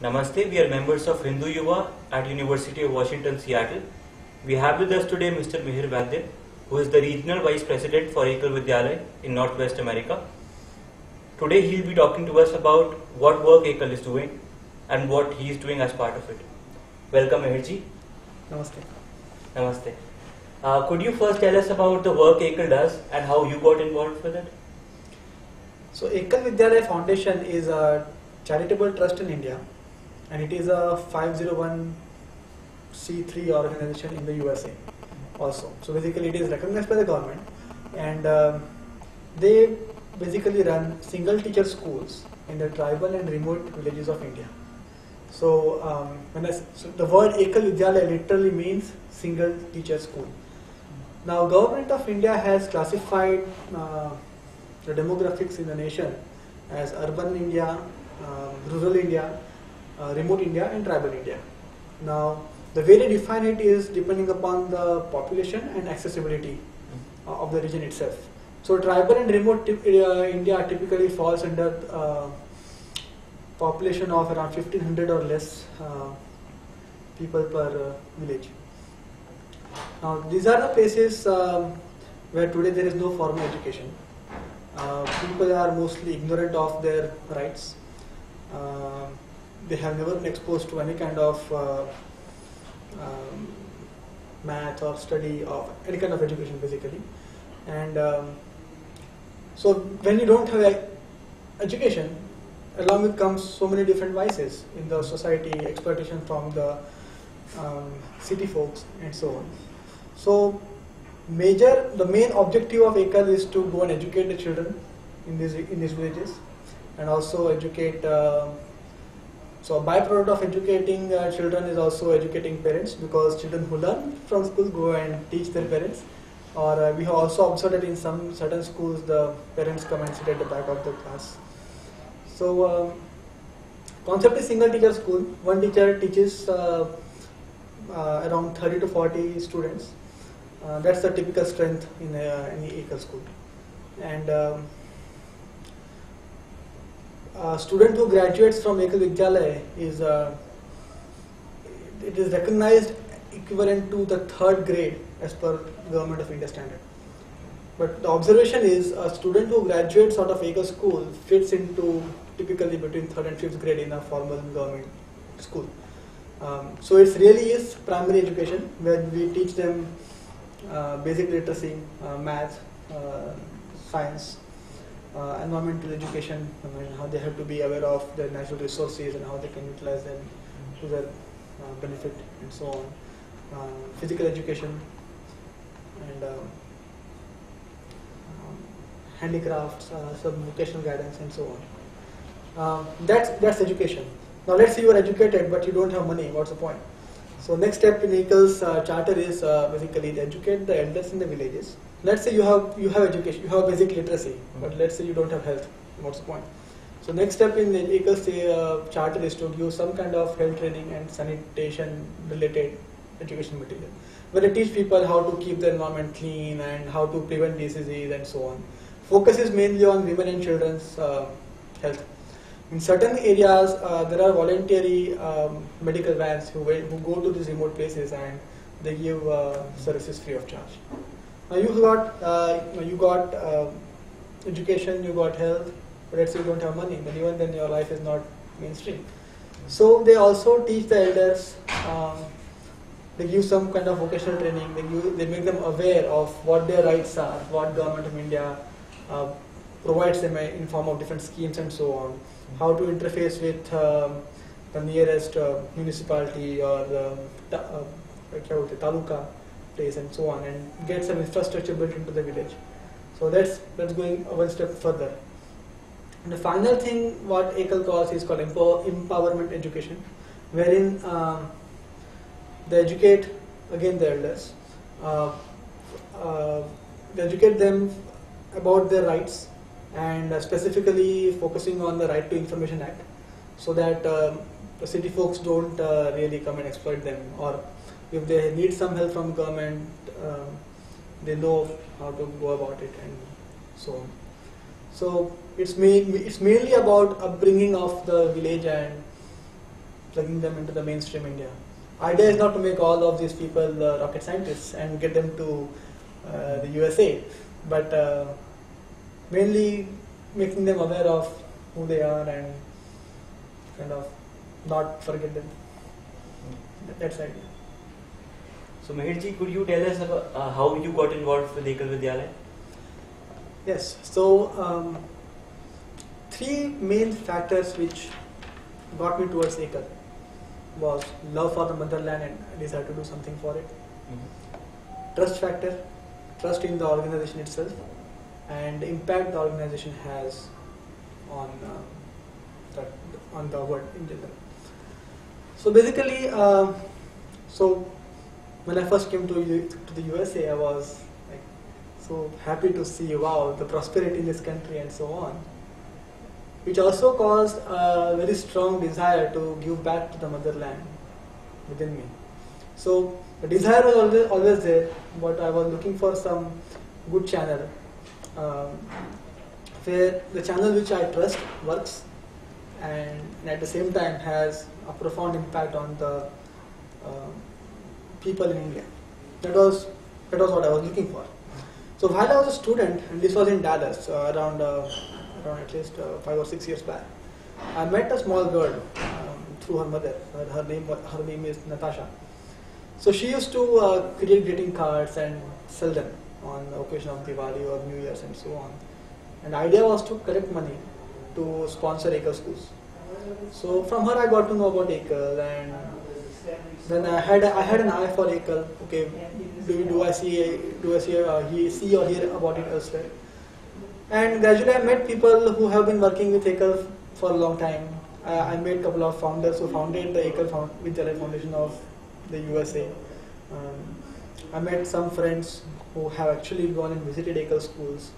Namaste, we are members of HinduYUVA at University of Washington, Seattle. We have with us today Mr. Mihir Vaidya, who is the Regional Vice President for Ekal Vidyalaya in Northwest America. Today he will be talking to us about what work Ekal is doing and what he is doing as part of it. Welcome Mihirji. Namaste. Namaste. Could you first tell us about the work Ekal does and how you got involved with it? So Ekal Vidyalaya Foundation is a charitable trust in India, and it is a 501c3 organization in the USA also. So basically it is recognized by the government, and they basically run single teacher schools in the tribal and remote villages of India. So, so the word Ekal Vidyalaya literally means single teacher school. Now government of India has classified the demographics in the nation as urban India, rural India, remote India and tribal India. Now the way they define it is depending upon the population and accessibility of the region itself. So tribal and remote India typically falls under population of around 1500 or less people per village. Now these are the places where today there is no formal education. People are mostly ignorant of their rights. They have never been exposed to any kind of math or study of any kind of education basically. And so when you don't have education, along with comes so many different vices in the society, exploitation from the city folks and so on. So the main objective of Ekal is to go and educate the children in these villages, and also educate. So a byproduct of educating children is also educating parents, because children who learn from school go and teach their parents. Or we have also observed that in some certain schools the parents come and sit at the back of the class. So concept is single teacher school. One teacher teaches around 30 to 40 students. That's the typical strength in any Ekal school. And a student who graduates from Ekal Vidyalaya is it is recognized equivalent to the third grade as per Government of India standard. But the observation is a student who graduates out of Ekal school fits into typically between third and fifth grade in a formal government school. So it really is primary education, where we teach them basic literacy, math, science, environmental education, how they have to be aware of their natural resources and how they can utilize them to their benefit and so on. Physical education and handicrafts, some vocational guidance and so on. That's education. Now let's say you are educated but you don't have money. What's the point? So next step in Ekal's charter is basically to educate the elders in the villages. Let's say you have education, you have basic literacy, but let's say you don't have health. What's the point? So next step in Ekal's charter is to give some kind of health training and sanitation related education material, where they teach people how to keep the environment clean and how to prevent diseases and so on. Focus is mainly on women and children's health. In certain areas, there are voluntary medical vans who go to these remote places and they give services free of charge. Now you got education, you got health, but let's say you don't have money, then even then your life is not mainstream. So they also teach the elders. They give some kind of vocational training. They make them aware of what their rights are, what Government of India provides them in form of different schemes and so on. How to interface with the nearest municipality or the taluka place and so on, and get some infrastructure built into the village. So that's going one step further. And the final thing what Ekal calls is called empowerment education, wherein they educate again the elders. They educate them about their rights, and specifically focusing on the Right to Information Act, so that the city folks don't really come and exploit them, or if they need some help from government, they know how to go about it and so on. So it's mainly about upbringing of the village and plugging them into the mainstream India. Idea is not to make all of these people rocket scientists and get them to the USA, but mainly making them aware of who they are and kind of not forget them. That's the idea. So Mihir, could you tell us about how you got involved with Ekal Vidyalaya? Yes, so three main factors which got me towards Ekal was love for the motherland and a desire to do something for it. Trust factor, trust in the organization itself, and the impact the organization has on the world in general. So basically, so when I first came to the USA, I was like so happy to see, wow, the prosperity in this country and so on, which also caused a very strong desire to give back to the motherland within me. So the desire was always there, but I was looking for some good channel where the channel which I trust works and at the same time has a profound impact on the people in India. That was what I was looking for. So while I was a student, and this was in Dallas, around at least 5 or 6 years back, I met a small girl through her mother. Her name is Natasha. So she used to create greeting cards and sell them on the occasion of Diwali or New Year's and so on. And the idea was to collect money to sponsor Ekal schools. So from her I got to know about Ekal, and then I had an eye for Ekal. Okay, do I see or hear about it elsewhere? And gradually I met people who have been working with Ekal for a long time. I met a couple of founders who founded the Ekal Vidyalaya Foundation of the USA. I met some friends who have actually gone and visited Ekal schools,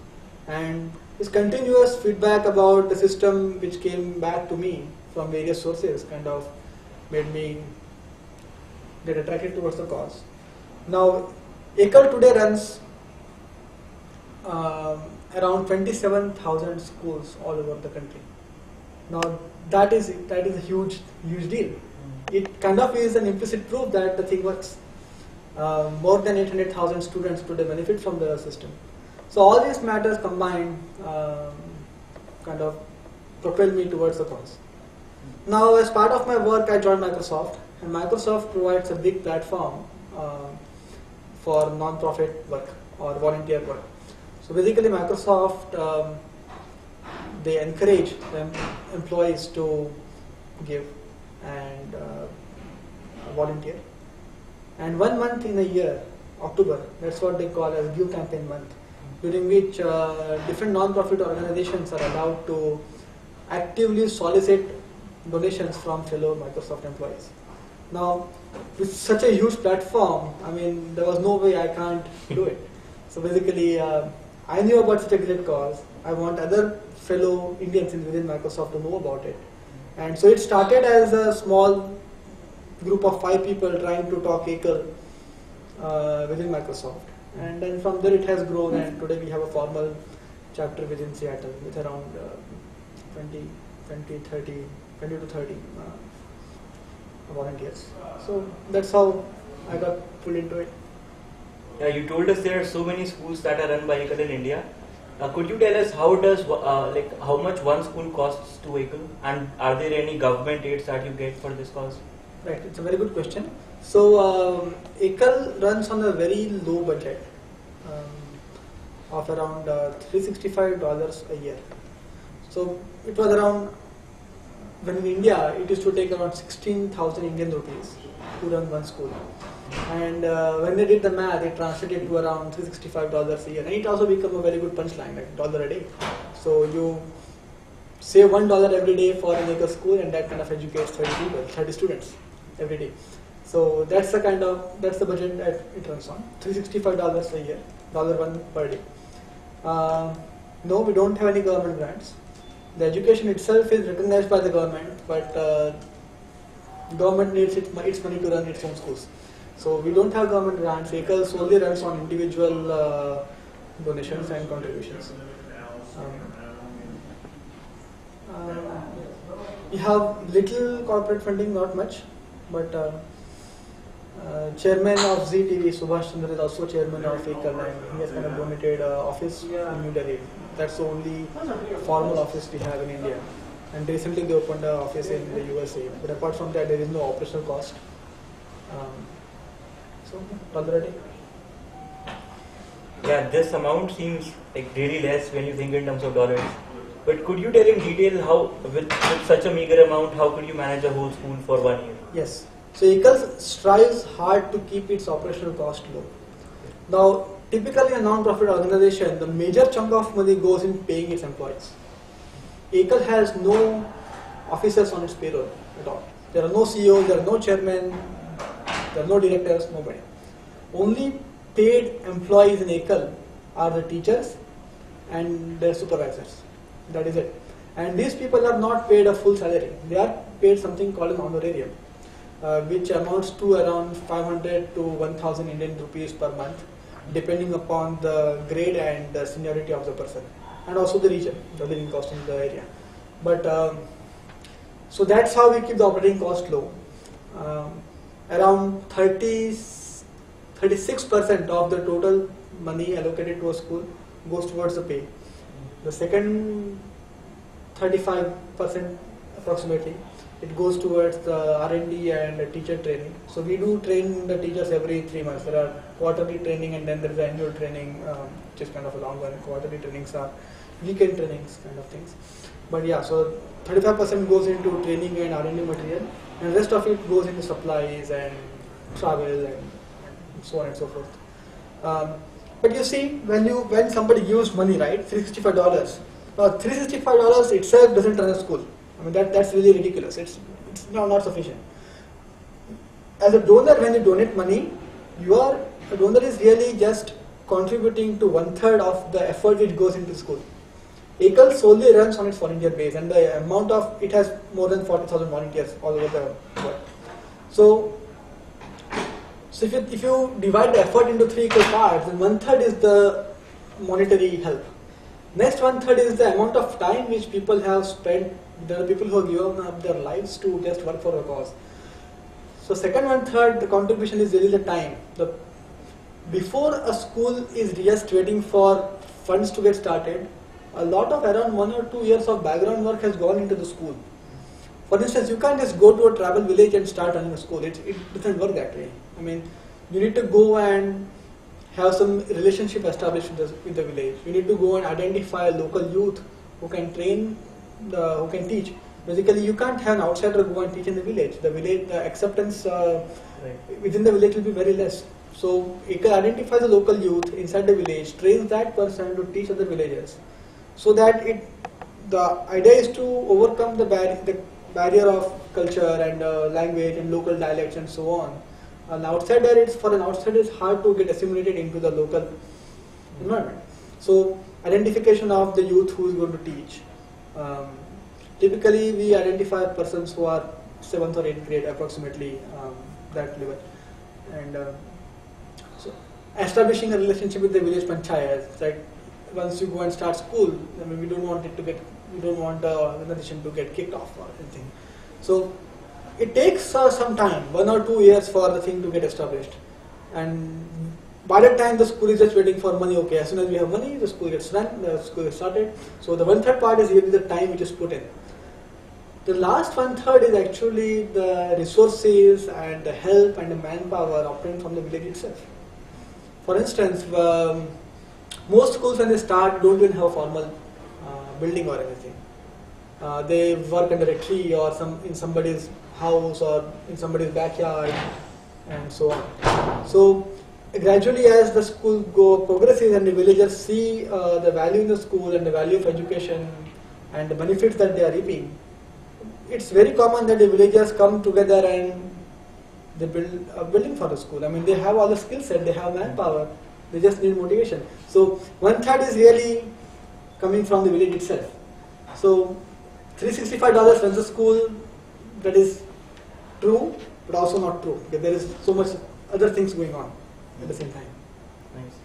and this continuous feedback about the system which came back to me from various sources kind of made me get attracted towards the cause. Now, Ekal today runs around 27,000 schools all over the country. Now, that is a huge deal. It kind of is an implicit proof that the thing works. More than 800,000 students today benefit from the system. So all these matters combined kind of propelled me towards the cause. Now, as part of my work, I joined Microsoft, and Microsoft provides a big platform for non-profit work or volunteer work. So basically, Microsoft they encourage employees to give and volunteer. And 1 month in a year, October, that's what they call as Give Campaign Month, during which different non-profit organizations are allowed to actively solicit donations from fellow Microsoft employees. Now, with such a huge platform, I mean, there was no way I can't do it. So basically, I knew about such a great cause. I want other fellow Indians within Microsoft to know about it. And so it started as a small group of 5 people trying to talk Ekal within Microsoft. And then from there it has grown, and today we have a formal chapter within Seattle with around 20 to 30 volunteers. So that's how I got pulled into it. Yeah, you told us there are so many schools that are run by Ekal in India. Could you tell us how much one school costs to Ekal, and are there any government aids that you get for this cause? Right, it's a very good question. So Ekal runs on a very low budget of around $365 a year. So it was around, when in India it used to take around 16,000 Indian rupees to run one school. And when they did the math, it translated to around $365 a year. And it also became a very good punchline, like $1 a day. So you save $1 every day for an Ekal school, and that kind of educates 30 students every day. So that's the budget that it runs on, $365 a year, $1 per day. No, we don't have any government grants. The education itself is recognized by the government, but government needs its money to run its own schools. So we don't have government grants. Ekal solely runs on individual donations and contributions. We have little corporate funding, not much, but chairman of ZTV, Subhash Chandra, is also chairman of Ekal, and he has kind of donated office in New Delhi. That's the only formal office we have in India. And recently they opened an office in the USA. But apart from that, there is no operational cost. So, already. Yeah, this amount seems like really less when you think in terms of dollars. But could you tell in detail how, with such a meager amount, how could you manage a whole school for 1 year? Yes. So Ekal strives hard to keep its operational cost low. Now, typically a non-profit organization, the major chunk of money goes in paying its employees. Ekal has no officers on its payroll at all. There are no CEOs, there are no chairmen, there are no directors, nobody. Only paid employees in Ekal are the teachers and their supervisors. That is it. And these people are not paid a full salary. They are paid something called an honorarium, which amounts to around 500 to 1000 Indian rupees per month, depending upon the grade and the seniority of the person, and also the region, the living cost in the area. But so that's how we keep the operating cost low. Around 36% of the total money allocated to a school goes towards the pay. The second 35% approximately, it goes towards the R&D and the teacher training. So we do train the teachers every 3 months. There are quarterly training and then there is annual training, which is kind of a long one. Quarterly trainings are weekend trainings kind of things. But yeah, so 35% goes into training and R&D material, and the rest of it goes into supplies and travel and so on and so forth. But you see, when somebody gives money, right, $365. Now $365 itself doesn't run a school. I mean that's really ridiculous. It's not sufficient. As a donor, when you donate money, a donor is really just contributing to 1/3 of the effort which goes into the school. Ekal solely runs on its volunteer base, and the amount of it has more than 40,000 volunteers all over the world. So if you divide the effort into 3 equal parts, then 1/3 is the monetary help. Next 1/3 is the amount of time which people have spent. There are people who have given up their lives to just work for a cause. So second 1/3, the contribution is really the time. Before a school is just waiting for funds to get started, a lot of around 1 or 2 years of background work has gone into the school. For instance, you can't just go to a tribal village and start running a school. It doesn't work that way. I mean, you need to go and have some relationship established with the village. You need to go and identify local youth who can train, who can teach. Basically, you can't have an outsider go and teach in the village. The acceptance within the village will be very less. So, Ekal identifies a local youth inside the village, trains that person to teach other villagers. So that the idea is to overcome the barrier of culture and language and local dialects and so on. For an outsider, it's hard to get assimilated into the local environment. So identification of the youth who is going to teach. Typically, we identify persons who are 7th or 8th grade, approximately that level, and so establishing a relationship with the village panchayat. Like once you go and start school, I mean, we don't want the organization to get kicked off or anything. So it takes some time, 1 or 2 years for the thing to get established. And by that time, the school is just waiting for money. Okay, as soon as we have money, the school gets run, the school gets started. So the 1/3 part is really the time which is put in. The last 1/3 is actually the resources and the help and the manpower obtained from the village itself. For instance, most schools when they start don't even have a formal building or anything. They work under a tree or in somebody's house or in somebody's backyard and so on. So gradually as the school progresses and the villagers see the value in the school and the value of education and the benefits that they are reaping, it's very common that the villagers come together and they build a building for the school. I mean, they have all the skill set, they have manpower, they just need motivation. So 1/3 is really coming from the village itself. So $365 runs the school. That is true, but also not true, because there is so much other things going on at the same time. Nice.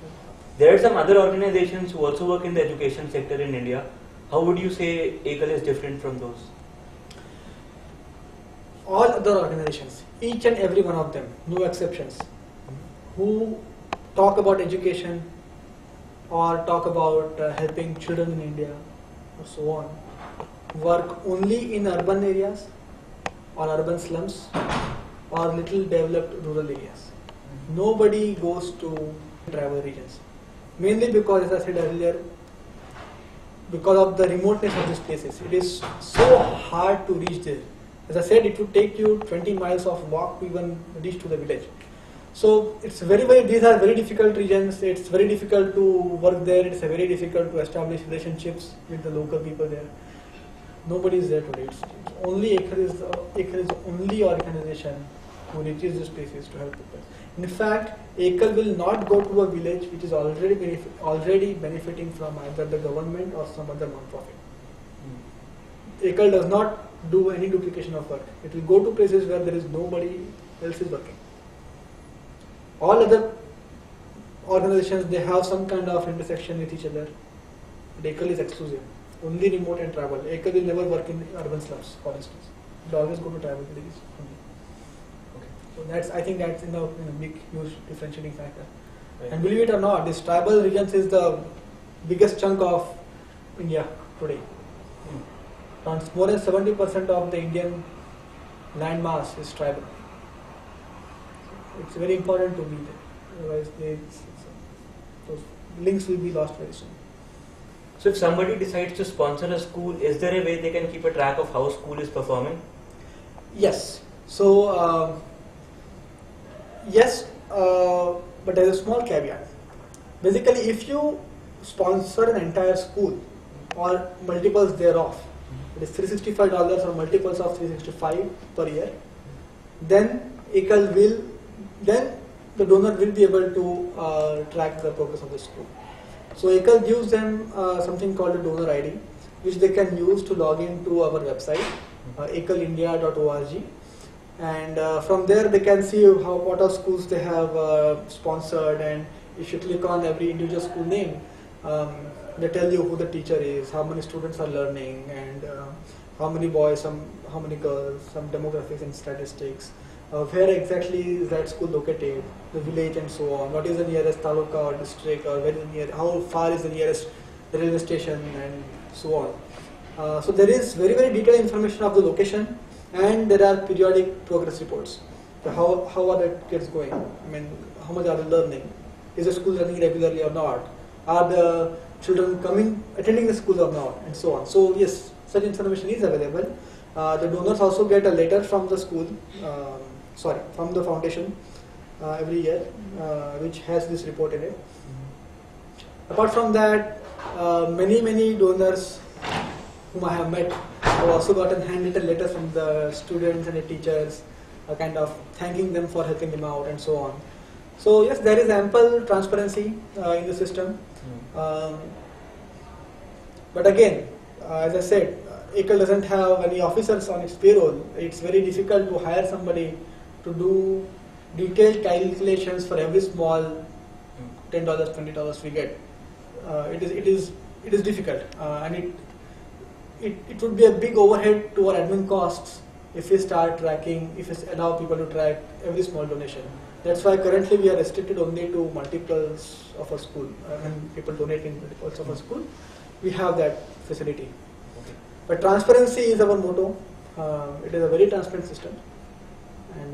There are some other organizations who also work in the education sector in India. How would you say Ekal is different from those? all other organizations, each and every one of them, no exceptions, who talk about education or talk about helping children in India or so on, work only in urban areas or urban slums or little developed rural areas. Nobody goes to tribal regions. Mainly because, as I said earlier, because of the remoteness of these places. It is so hard to reach there. As I said, it would take you 20 miles of walk to even reach to the village. So it's these are very difficult regions. It's very difficult to work there. It's very difficult to establish relationships with the local people there. Nobody is there today. It's only Ekal is the only organization who reaches these places to help people. In fact, Ekal will not go to a village which is already benefiting from either the government or some other non-profit. Ekal does not do any duplication of work. It will go to places where there is nobody else is working. All other organizations, they have some kind of intersection with each other. But Ekal is exclusive. Only remote and travel. Ekal will never work in urban slums, for instance. It will always go to tribal villages only. So I think that's a big, huge differentiating factor. Right. And believe it or not, this tribal regions is the biggest chunk of India today. More than 70% of the Indian land mass is tribal. It's very important to be there. Otherwise, those links will be lost very soon. So if somebody decides to sponsor a school, is there a way they can keep a track of how school is performing? Yes. So, yes, but there's a small caveat. Basically, if you sponsor an entire school or multiples thereof, it is $365 or multiples of 365 per year, then then the donor will be able to track the progress of the school. So Ekal gives them something called a donor ID, which they can use to log into our website, ekalindia.org. And from there they can see what all schools they have sponsored, and if you click on every individual school name, they tell you who the teacher is, how many students are learning, and how many boys, how many girls, some demographics and statistics, where exactly is that school located, the village and so on, what is the nearest taluka or district, or how far is the nearest railway station and so on. So there is very, very detailed information of the location, and there are periodic progress reports. So how are the kids going? I mean, how much are they learning? Is the school running regularly or not? Are the children attending the school or not? And so on. So yes, such information is available. The donors also get a letter from the school, from the foundation every year, which has this report in it. Apart from that, many donors whom I have met have also gotten handwritten letters from the students and the teachers, kind of thanking them for helping them out and so on. So yes, there is ample transparency in the system. But again, as I said, Ekal doesn't have any officers on its payroll. It's very difficult to hire somebody to do detailed calculations for every small $10, $20 we get. It is difficult, and it would be a big overhead to our admin costs if we start tracking, if we allow people to track every small donation. That's why currently we are restricted only to multiples of a school. When people donate in multiples of a school, we have that facility. Okay. But transparency is our motto. It is a very transparent system, and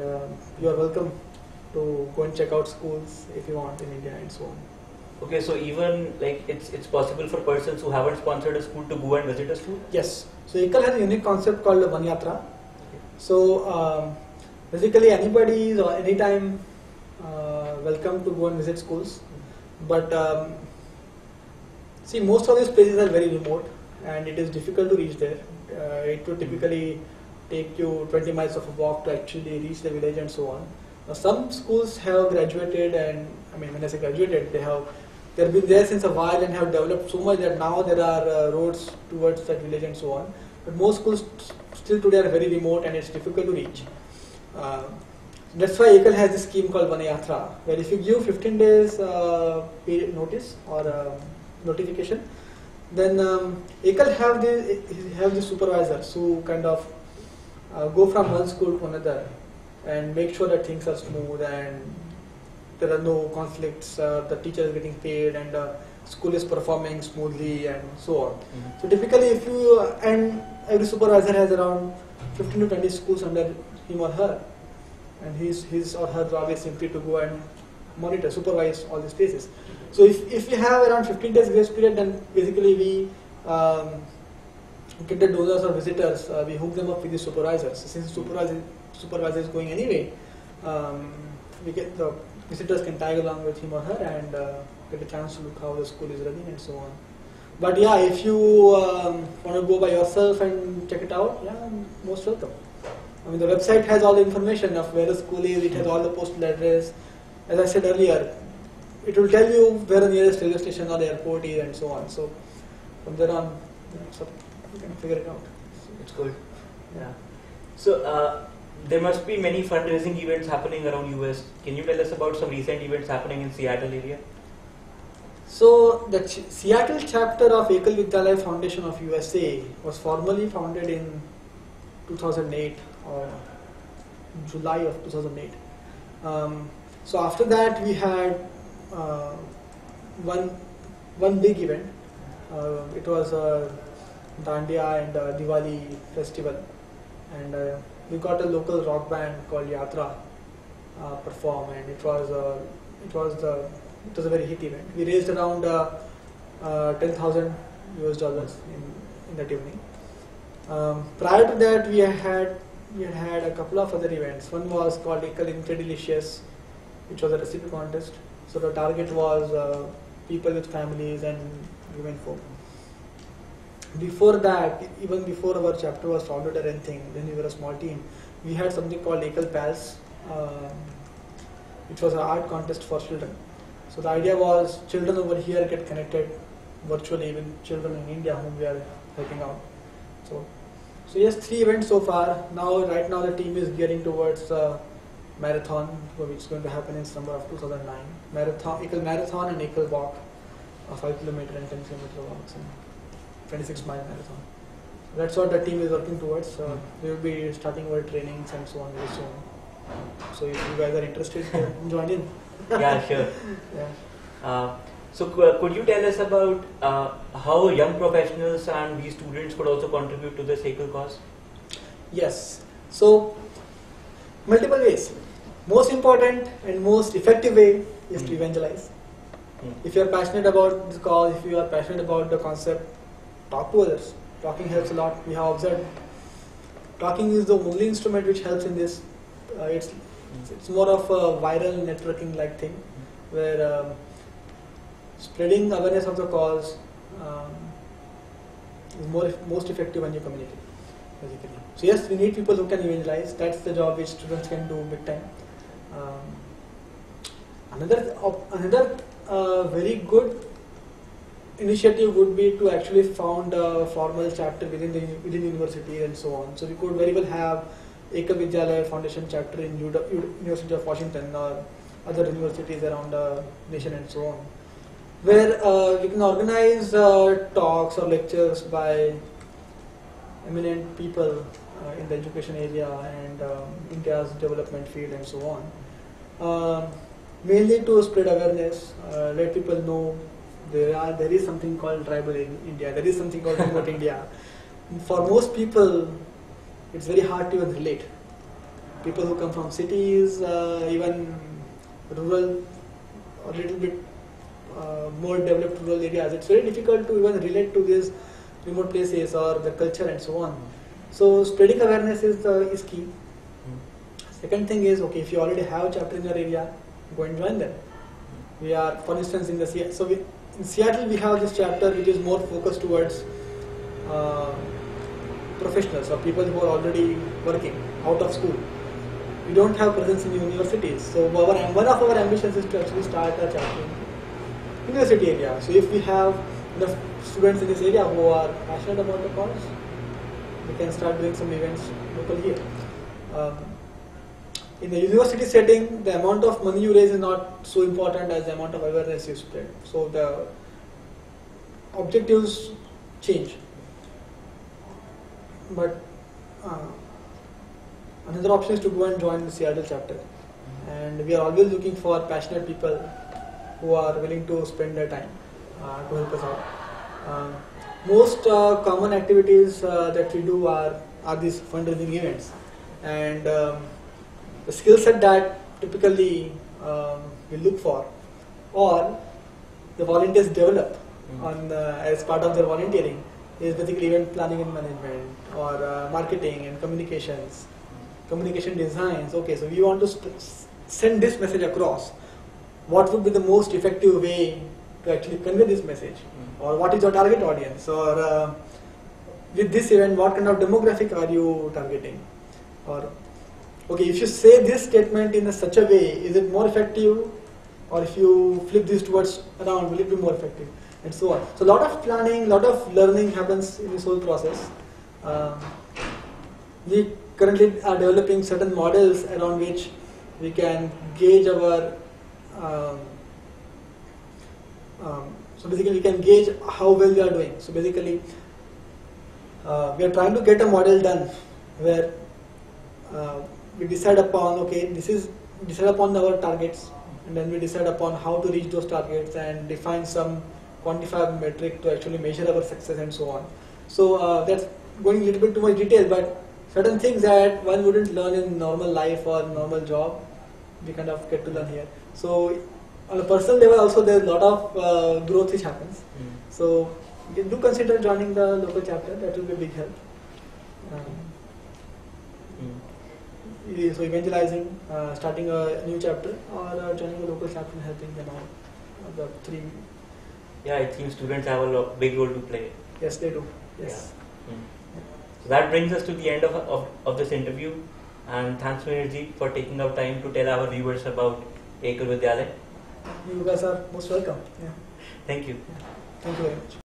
you are welcome to go and check out schools if you want in India and so on. Okay, so even like it's possible for persons who haven't sponsored a school to go and visit a school? Yes. So Ekal has a unique concept called Van Yatra. Okay. So basically anybody is anytime welcome to go and visit schools. But see, most of these places are very remote and it is difficult to reach there. It would typically take you 20 miles of a walk to actually reach the village and so on. Some schools have graduated, and I mean when I say graduated, they have been there since a while and have developed so much that now there are roads towards that village and so on. But most schools still today are very remote and it's difficult to reach. That's why Ekal has this scheme called Van Yatra, where if you give 15 days period notice or notification, then Ekal have the supervisors who kind of go from one school to another and make sure that things are smooth and there are no conflicts, the teacher is getting paid and school is performing smoothly and so on. So typically if you, and every supervisor has around 15 to 20 schools under him or her, and his or her job is simply to go and monitor, supervise all these places. So if we have around 15 days grace period, then basically we get the donors or visitors, we hook them up with the supervisors. Since the supervisor is going anyway, we get the visitors can tag along with him or her and get a chance to look how the school is running and so on. But yeah, if you want to go by yourself and check it out, yeah, most welcome. I mean, the website has all the information of where the school is, it has all the postal address. As I said earlier, it will tell you where the nearest railway station or the airport is and so on. So from there on, so you can figure it out. It's good. Yeah. So there must be many fundraising events happening around US. Can you tell us about some recent events happening in Seattle area? So the Seattle chapter of Ekal Vidyalaya Foundation of USA was formally founded in 2008 or July of 2008. So after that we had one big event. It was Dandiya and Diwali festival, and we got a local rock band called Yatra perform, and it was a very hit event. We raised around $10,000 in that evening. Prior to that, we had a couple of other events. One was called Ekal Vidyalaya, which was a recipe contest. So the target was people with families and women folk. Before that, even before our chapter was founded or anything, when we were a small team, we had something called Ekal Pals, which was an art contest for children. So the idea was children over here get connected virtually with children in India whom we are helping out. So yes, 3 events so far. Right now the team is gearing towards marathon, which is going to happen in summer of 2009. Ekal Marathon and Ekal Walk, a 5 kilometer and 10 kilometer walks and 26-mile marathon. That's what the team is working towards. We will be starting our trainings and so on very soon. So if you guys are interested, join in. Yeah, sure. Yeah. So could you tell us about how young professionals and these students could also contribute to this Ekal cause? Yes. So multiple ways. Most important and most effective way is to evangelize. If you are passionate about this cause, if you are passionate about the concept, talk to others. Talking helps a lot. We have observed talking is the only instrument which helps in this. It's more of a viral networking like thing, where spreading awareness of the cause is most effective when you communicate, basically. So yes, we need people who can evangelize. That's the job which students can do big time. Another very good initiative would be to actually found a formal chapter within university and so on. So we could very well have Ekal Vidyalaya Foundation chapter in University of Washington or other universities around the nation and so on, where we can organize talks or lectures by eminent people in the education area and India's development field and so on. Mainly to spread awareness, let people know there is something called tribal in India, there is something called remote India. For most people, it's very hard to even relate. People who come from cities, even rural, or a little bit more developed rural areas, it's very difficult to even relate to these remote places or the culture and so on. So spreading awareness is key. Second thing is, okay, if you already have a chapter in your area, go and join them. We are, for instance, in Seattle we have this chapter which is more focused towards professionals or people who are already working out of school. We don't have presence in universities. So one of our ambitions is to actually start a chapter in university area. So if we have enough students in this area who are passionate about the cause, we can start doing some events locally here. In the university setting, the amount of money you raise is not so important as the amount of awareness you spread. So the objectives change. But Another option is to go and join the Seattle chapter. And we are always looking for passionate people who are willing to spend their time to help us out. Most common activities that we do are these fundraising events, and the skill set that typically we look for, or the volunteers develop on as part of their volunteering, is basically event planning and management, or marketing and communications, communication designs. Okay, so we want to send this message across. What would be the most effective way to actually convey this message, or what is your target audience, or with this event what kind of demographic are you targeting, or okay, if you say this statement in such a way, is it more effective, or if you flip these towards around, will it be more effective, and so on. So a lot of planning, a lot of learning happens in this whole process. We currently are developing certain models around which we can gauge our so basically we can gauge how well we are doing. So basically we are trying to get a model done where we decide upon, okay, decide upon our targets, and then we decide upon how to reach those targets and define some quantifiable metric to actually measure our success and so on. So that's going a little bit too much detail, but certain things that one wouldn't learn in normal life or normal job, we kind of get to learn here. So on a personal level also there's a lot of growth which happens. So you do consider joining the local chapter, that will be a big help. So evangelizing, starting a new chapter, or joining a local chapter and helping them out. The three. Yeah, it seems students have a big role to play. Yes, they do. Yes. Yeah. So that brings us to the end of this interview, and thanks Mihir ji for taking out time to tell our viewers about Ekal Vidyalaya. You guys are most welcome. Yeah. Thank you. Thank you very much.